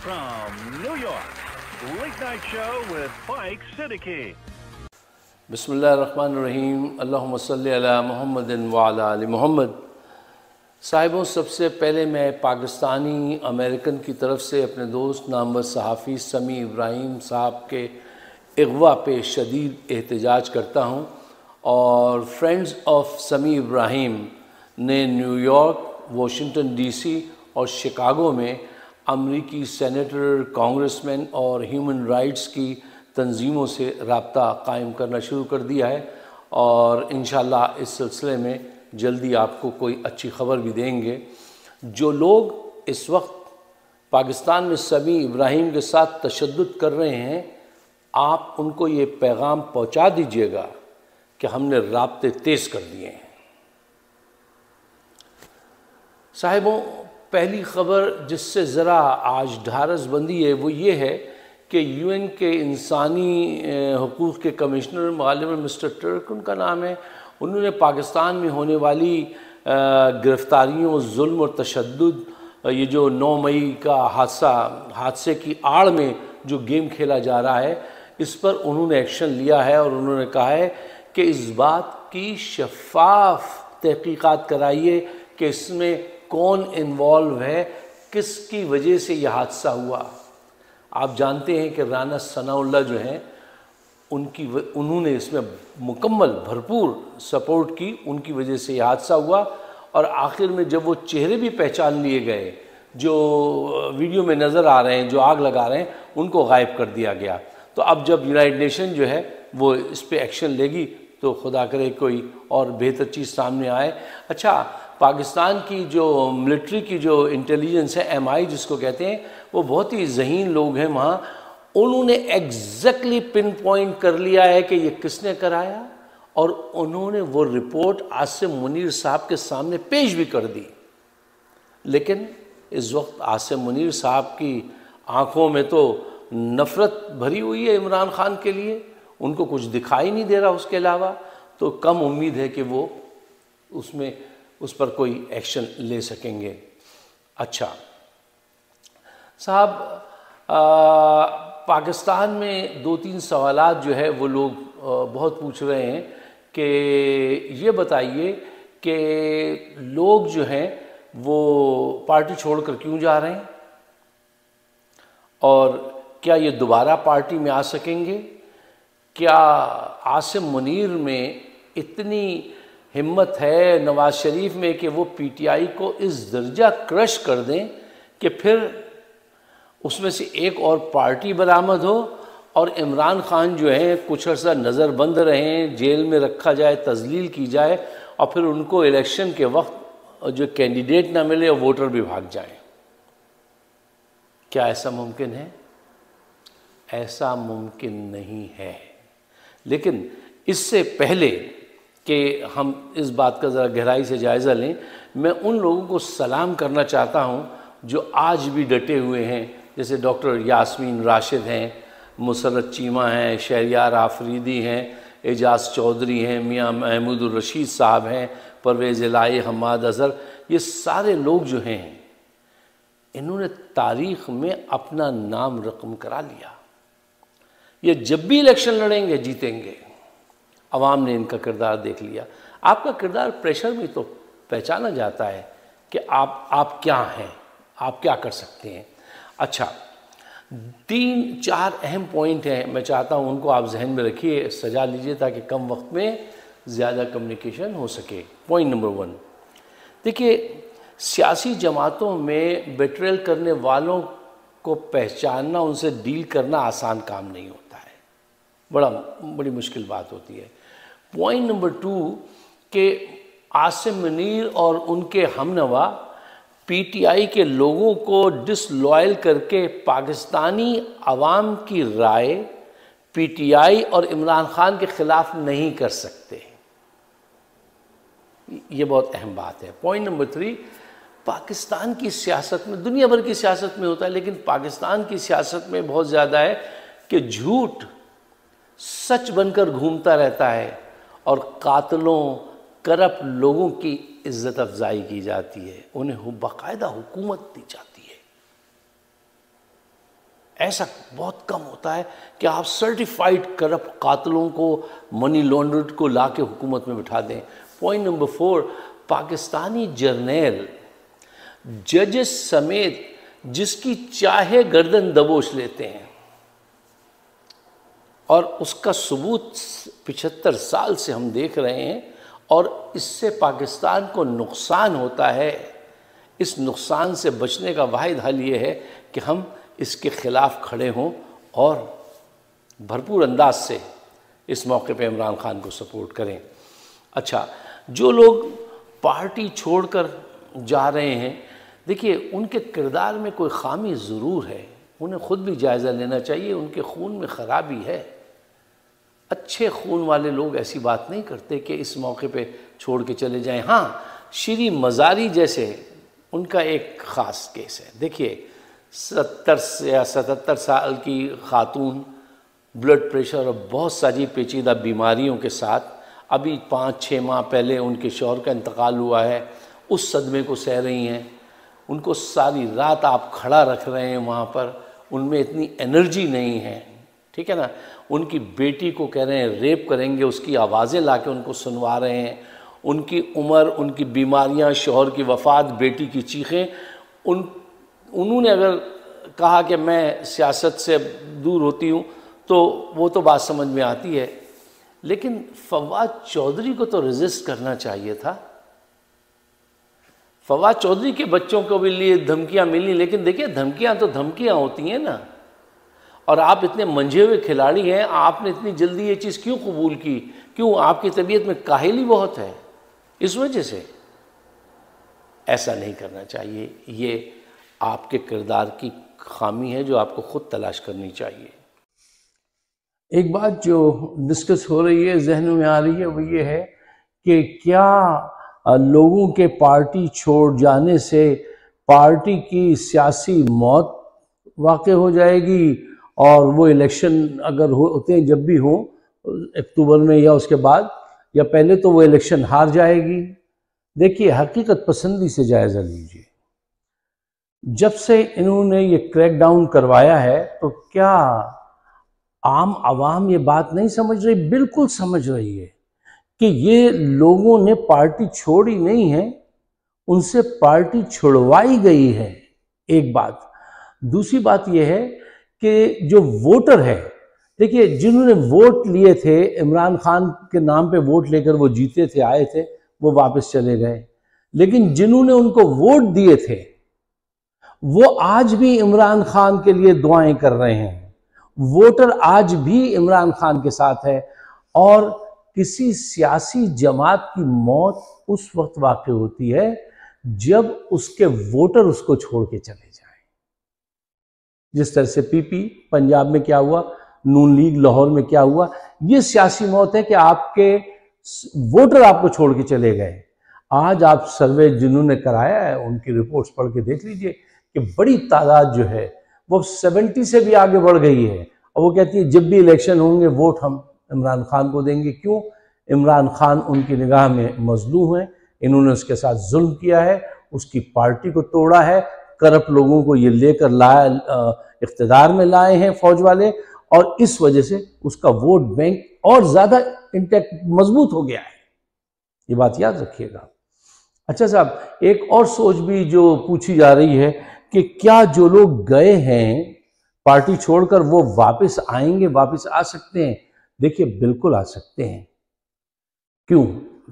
from New York, Late Night Show with Mike Siddiqui. बिस्मिल्लाहिर्रहमानिर्रहीम, अल्लाहुम्मा सल्ली अला मुहम्मदिन व अला आलि मुहम्मद। साहिबों, सबसे पहले मैं पाकिस्तानी अमेरिकन की तरफ से अपने दोस्त नामवर सहाफ़ी समी इब्राहिम साहब के अगवा पे शदीद एहतजाज करता हूँ। और फ्रेंड्स ऑफ समी इब्राहिम ने न्यूयॉर्क, वाशिंगटन डीसी और शिकागो में अमरीकी सेनेटर, कांग्रेसमैन और ह्यूमन राइट्स की तंजीमों से रब्ता कायम करना शुरू कर दिया है और इंशाअल्लाह इस सिलसिले में जल्दी आपको कोई अच्छी खबर भी देंगे। जो लोग इस वक्त पाकिस्तान में समी इब्राहिम के साथ तशद्दुद कर रहे हैं, आप उनको ये पैगाम पहुंचा दीजिएगा कि हमने राब्ते तेज़ कर दिए हैं। साहिबों, पहली ख़बर जिससे ज़रा आज ढारस बंदी है वो ये है कि यूएन के इंसानी हकूक़ के कमिश्नर गालिबन मिस्टर टर्क उनका नाम है, उन्होंने पाकिस्तान में होने वाली गिरफ़्तारियों, जुल्म और तशद्दुद, ये जो 9 मई का हादसे की आड़ में जो गेम खेला जा रहा है, इस पर उन्होंने एक्शन लिया है और उन्होंने कहा है कि इस बात की शफ़ाफ़ तहक़ीक़ात कराइए कि इसमें कौन इन्वॉल्व है, किसकी वजह से यह हादसा हुआ। आप जानते हैं कि राना सनाउल्लाह जो हैं उन्होंने इसमें मुकम्मल भरपूर सपोर्ट की, उनकी वजह से यह हादसा हुआ। और आखिर में जब वो चेहरे भी पहचान लिए गए जो वीडियो में नज़र आ रहे हैं, जो आग लगा रहे हैं, उनको गायब कर दिया गया। तो अब जब यूनाइटेड नेशन जो है वो इस पर एक्शन लेगी तो खुदा करे कोई और बेहतर चीज़ सामने आए। अच्छा, पाकिस्तान की जो मिलिट्री की जो इंटेलिजेंस है, MI जिसको कहते हैं, वो बहुत ही ज़हीन लोग हैं वहाँ। उन्होंने एग्जैक्टली पिन पॉइंट कर लिया है कि ये किसने कराया और उन्होंने वो रिपोर्ट आसिम मुनीर साहब के सामने पेश भी कर दी। लेकिन इस वक्त आसिम मुनीर साहब की आंखों में तो नफ़रत भरी हुई है इमरान खान के लिए, उनको कुछ दिखाई नहीं दे रहा उसके अलावा। तो कम उम्मीद है कि वो उस पर कोई एक्शन ले सकेंगे। अच्छा साहब, पाकिस्तान में 2-3 सवालात जो है वो लोग बहुत पूछ रहे हैं कि ये बताइए कि लोग जो हैं वो पार्टी छोड़कर क्यों जा रहे हैं और क्या ये दोबारा पार्टी में आ सकेंगे। क्या आसिम मुनीर में इतनी हिम्मत है, नवाज शरीफ में, कि वो PTI को इस दर्जा क्रश कर दें कि फिर उसमें से एक और पार्टी बरामद हो और इमरान खान जो है कुछ अर्सा नज़रबंद रहें, जेल में रखा जाए, तजलील की जाए और फिर उनको इलेक्शन के वक्त जो कैंडिडेट ना मिले और वोटर भी भाग जाएं। क्या ऐसा मुमकिन है? ऐसा मुमकिन नहीं है। लेकिन इससे पहले कि हम इस बात का ज़रा गहराई से जायज़ा लें, मैं उन लोगों को सलाम करना चाहता हूं जो आज भी डटे हुए हैं, जैसे डॉक्टर यास्मीन राशिद हैं, मुसर्रत चीमा हैं, शहरियार आफरीदी हैं, एजाज चौधरी हैं, मियाँ महमूद रशीद साहब हैं, परवेज़ इलाही, हमाद अज़हर। ये सारे लोग जो हैं इन्होंने तारीख़ में अपना नाम रकम करा लिया। ये जब भी इलेक्शन लड़ेंगे जीतेंगे। अवाम ने इनका किरदार देख लिया। आपका किरदार प्रेशर में तो पहचाना जाता है कि आप क्या हैं, आप क्या कर सकते हैं। अच्छा, 3-4 अहम पॉइंट हैं, मैं चाहता हूं उनको आप जहन में रखिए, सजा लीजिए ताकि कम वक्त में ज़्यादा कम्युनिकेशन हो सके। पॉइंट नंबर 1, देखिए, सियासी जमातों में बेट्रेल करने वालों को पहचानना, उनसे डील करना आसान काम नहीं होता है, बड़ी मुश्किल बात होती है। पॉइंट नंबर 2 कि आसिम मुनीर और उनके हमनवा PTI के लोगों को डिसलॉयल करके पाकिस्तानी अवाम की राय PTI और इमरान खान के ख़िलाफ़ नहीं कर सकते। ये बहुत अहम बात है। पॉइंट नंबर 3, पाकिस्तान की सियासत में, दुनिया भर की सियासत में होता है लेकिन पाकिस्तान की सियासत में बहुत ज़्यादा है कि झूठ सच बनकर घूमता रहता है और कातलों, करप्ट लोगों की इज्जत अफजाई की जाती है, उन्हें बाकायदा हुकूमत दी जाती है। ऐसा बहुत कम होता है कि आप सर्टिफाइड करप्ट कातलों को, मनी लॉन्ड्रेड को ला के हुकूमत में बिठा दें। पॉइंट नंबर 4, पाकिस्तानी जर्नैल जजेस समेत जिसकी चाहे गर्दन दबोच लेते हैं, और उसका सबूत 75 साल से हम देख रहे हैं, और इससे पाकिस्तान को नुकसान होता है। इस नुकसान से बचने का वाहिद हल ये है कि हम इसके ख़िलाफ़ खड़े हों और भरपूर अंदाज से इस मौके पे इमरान खान को सपोर्ट करें। अच्छा, जो लोग पार्टी छोड़कर जा रहे हैं, देखिए उनके किरदार में कोई खामी ज़रूर है, उन्हें ख़ुद भी जायज़ा लेना चाहिए। उनके खून में ख़राबी है। अच्छे खून वाले लोग ऐसी बात नहीं करते कि इस मौके पे छोड़ के चले जाएं। हाँ, श्री मज़ारी जैसे उनका एक ख़ास केस है। देखिए 70 या 77 साल की खातून, ब्लड प्रेशर और बहुत सारी पेचीदा बीमारियों के साथ, अभी 5-6 माह पहले उनके शौहर का इंतकाल हुआ है, उस सदमे को सह रही हैं। उनको सारी रात आप खड़ा रख रहे हैं वहाँ पर, उनमें इतनी एनर्जी नहीं है, ठीक है ना। उनकी बेटी को कह रहे हैं रेप करेंगे, उसकी आवाज़ें ला के उनको सुनवा रहे हैं। उनकी उम्र, उनकी बीमारियां, शौहर की वफ़ात, बेटी की चीखें, उन्होंने अगर कहा कि मैं सियासत से दूर होती हूँ तो वो तो बात समझ में आती है, लेकिन फवाद चौधरी को तो रेजिस्ट करना चाहिए था। फवाद चौधरी के बच्चों को भी लिए धमकियाँ मिली, लेकिन देखिए धमकियाँ तो धमकियाँ होती हैं ना। और आप इतने मंझे हुए खिलाड़ी हैं, आपने इतनी जल्दी ये चीज़ क्यों कबूल की? क्यों? आपकी तबीयत में काहिली बहुत है, इस वजह से ऐसा नहीं करना चाहिए। ये आपके किरदार की खामी है जो आपको खुद तलाश करनी चाहिए। एक बात जो डिस्कस हो रही है, जहन में आ रही है, वो ये है कि क्या लोगों के पार्टी छोड़ जाने से पार्टी की सियासी मौत वाक़ हो जाएगी, और वो इलेक्शन अगर होते हैं, जब भी हो अक्टूबर में या उसके बाद या पहले, तो वो इलेक्शन हार जाएगी। देखिए, हकीकत पसंदी से जायज़ा लीजिए। जब से इन्होंने ये क्रैकडाउन करवाया है, तो क्या आम आवाम ये बात नहीं समझ रही? बिल्कुल समझ रही है कि ये लोगों ने पार्टी छोड़ी नहीं है, उनसे पार्टी छुड़वाई गई है। एक बात। दूसरी बात यह है कि जो वोटर है, देखिए जिन्होंने वोट लिए थे, इमरान खान के नाम पे वोट लेकर वो जीते थे, आए थे, वो वापस चले गए। लेकिन जिन्होंने उनको वोट दिए थे, वो आज भी इमरान खान के लिए दुआएं कर रहे हैं। वोटर आज भी इमरान खान के साथ है। और किसी सियासी जमात की मौत उस वक्त वाक़ होती है जब उसके वोटर उसको छोड़ के चले जाएं। जिस तरह से पीपी पंजाब में क्या हुआ, नून लीग लाहौर में क्या हुआ, ये सियासी मौत है कि आपके वोटर आपको छोड़ के चले गए। आज आप सर्वे जिन्होंने कराया है उनकी रिपोर्ट्स पढ़ के देख लीजिए कि बड़ी तादाद जो है वो 70 से भी आगे बढ़ गई है। और वो कहती है जब भी इलेक्शन होंगे वोट हम इमरान खान को देंगे। क्यों? इमरान खान उनकी निगाह में मजलूम है, इन्होंने उसके साथ जुल्म किया है, उसकी पार्टी को तोड़ा है, करप्ट लोगों को ये लेकर इख्तिदार में लाए हैं फौज वाले, और इस वजह से उसका वोट बैंक और ज्यादा इंटैक्ट मजबूत हो गया है। ये बात याद रखिएगा। अच्छा साहब, एक और सोच भी जो पूछी जा रही है कि क्या जो लोग गए हैं पार्टी छोड़कर वो वापस आएंगे, वापस आ सकते हैं? देखिए बिल्कुल आ सकते हैं। क्यों?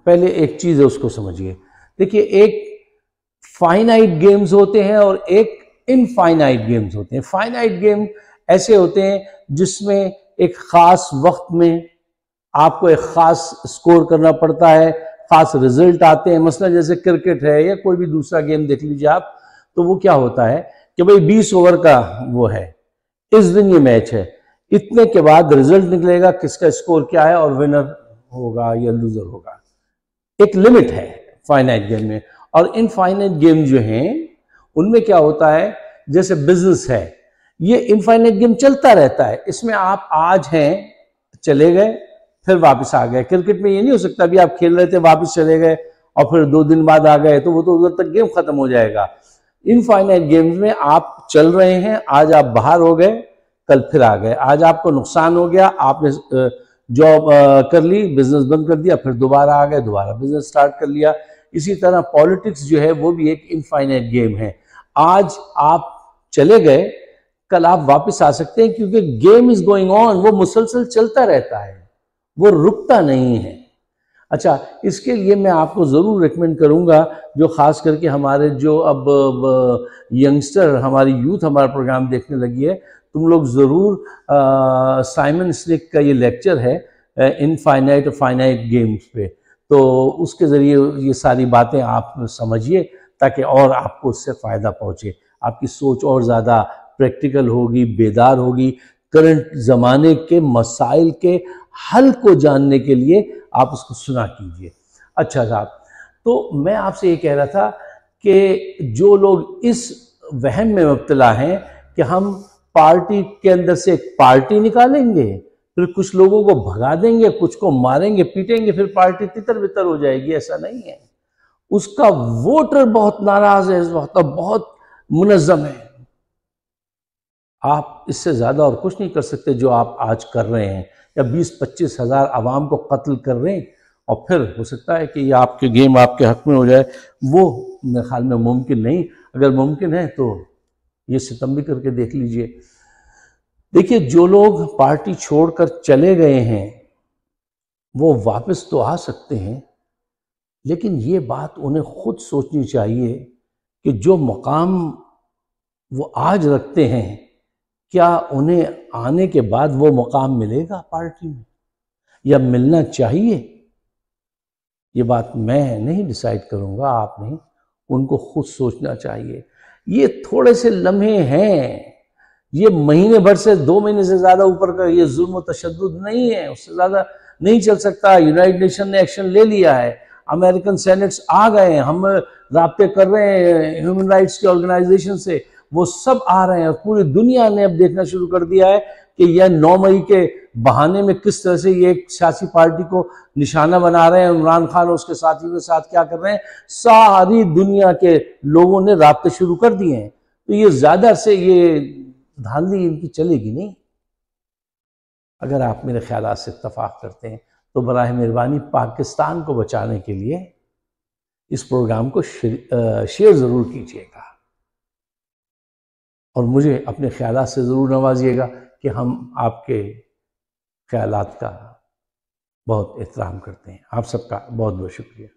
पहले एक चीज है उसको समझिए। देखिए, एक फाइनाइट गेम्स होते हैं और एक इनफाइनाइट गेम्स होते हैं। फाइनाइट गेम ऐसे होते हैं जिसमें एक खास वक्त में आपको एक खास स्कोर करना पड़ता है, खास रिजल्ट आते हैं। मसला जैसे क्रिकेट है या कोई भी दूसरा गेम देख लीजिए आप, तो वो क्या होता है कि भाई 20 ओवर का वो है, इस दिन ये मैच है, इतने के बाद रिजल्ट निकलेगा, किसका स्कोर क्या है और विनर होगा या लूजर होगा। एक लिमिट है फाइनाइट गेम में। और इनफाइनाइट गेम जो हैं उनमें क्या होता है, जैसे बिजनेस है, ये इनफाइनाइट गेम चलता रहता है। इसमें आप आज हैं, चले गए, फिर वापस आ गए। क्रिकेट में ये नहीं हो सकता अभी आप खेल रहे थे वापस चले गए और फिर 2 दिन बाद आ गए, तो वो तो उधर तक गेम खत्म हो जाएगा। इनफाइनाइट गेम्स में आप चल रहे हैं, आज आप बाहर हो गए, कल फिर आ गए। आज आपको नुकसान हो गया, आपने जॉब कर ली, बिजनेस बंद कर दिया, फिर दोबारा आ गए, दोबारा बिजनेस स्टार्ट कर लिया। इसी तरह पॉलिटिक्स जो है वो भी एक इनफाइनाइट गेम है। आज आप चले गए, कल आप वापस आ सकते हैं, क्योंकि गेम इज गोइंग ऑन, वो मुसलसल चलता रहता है, वो रुकता नहीं है। अच्छा, इसके लिए मैं आपको ज़रूर रिकमेंड करूंगा, जो ख़ास करके हमारे जो अब यंगस्टर, हमारी यूथ हमारा प्रोग्राम देखने लगी है, तुम लोग ज़रूर साइमन सिनेक का ये लेक्चर है इनफाइनाइट और फाइनाइट गेम्स पे, तो उसके ज़रिए ये सारी बातें आप समझिए, ताकि और आपको उससे फ़ायदा पहुँचे, आपकी सोच और ज़्यादा प्रैक्टिकल होगी, बेदार होगी। करंट ज़माने के मसाइल के हल को जानने के लिए आप उसको सुना कीजिए। अच्छा साहब, तो मैं आपसे ये कह रहा था कि जो लोग इस वहम में मुब्तला हैं कि हम पार्टी के अंदर से एक पार्टी निकालेंगे, फिर कुछ लोगों को भगा देंगे, कुछ को मारेंगे पीटेंगे, फिर पार्टी तितर बितर हो जाएगी, ऐसा नहीं है। उसका वोटर बहुत नाराज है इस वक्त, बहुत मुनज़्ज़म है। आप इससे ज़्यादा और कुछ नहीं कर सकते जो आप आज कर रहे हैं, या 20-25 हज़ार आवाम को कत्ल कर रहे हैं, और फिर हो सकता है कि ये आपके गेम आपके हक में हो जाए। वो मेरे ख्याल में मुमकिन नहीं। अगर मुमकिन है तो ये सितम भी करके देख लीजिए। देखिए, जो लोग पार्टी छोड़कर चले गए हैं वो वापस तो आ सकते हैं, लेकिन ये बात उन्हें खुद सोचनी चाहिए कि जो मकाम वो आज रखते हैं, क्या उन्हें आने के बाद वो मकाम मिलेगा पार्टी में, या मिलना चाहिए? ये बात मैं नहीं डिसाइड करूंगा, आप नहीं, उनको खुद सोचना चाहिए। ये थोड़े से लम्हे हैं, ये महीने भर से 2 महीने से ज़्यादा ऊपर का ये जुल्म और तशद्दुद नहीं है, उससे ज़्यादा नहीं चल सकता। यूनाइटेड नेशन ने एक्शन ले लिया है, अमेरिकन सेनेट्स आ गए हैं, हम राब्ते कर रहे हैं ह्यूमन राइट्स के ऑर्गेनाइजेशन से, वो सब आ रहे हैं, और पूरी दुनिया ने अब देखना शुरू कर दिया है कि यह 9 मई के बहाने में किस तरह से ये एक सियासी पार्टी को निशाना बना रहे हैं, इमरान खान और उसके साथियों के साथ क्या कर रहे हैं। सारी दुनिया के लोगों ने राब्ते शुरू कर दिए हैं, तो ये ज्यादा से ये धांधली इनकी चलेगी नहीं। अगर आप मेरे ख्यालात से इत्तफाक करते हैं तो बराह मेहरबानी पाकिस्तान को बचाने के लिए इस प्रोग्राम को शेयर ज़रूर कीजिएगा, और मुझे अपने ख्यालात से ज़रूर नवाजिएगा कि हम आपके ख्यालात का बहुत एहतराम करते हैं। आप सबका बहुत बहुत शुक्रिया।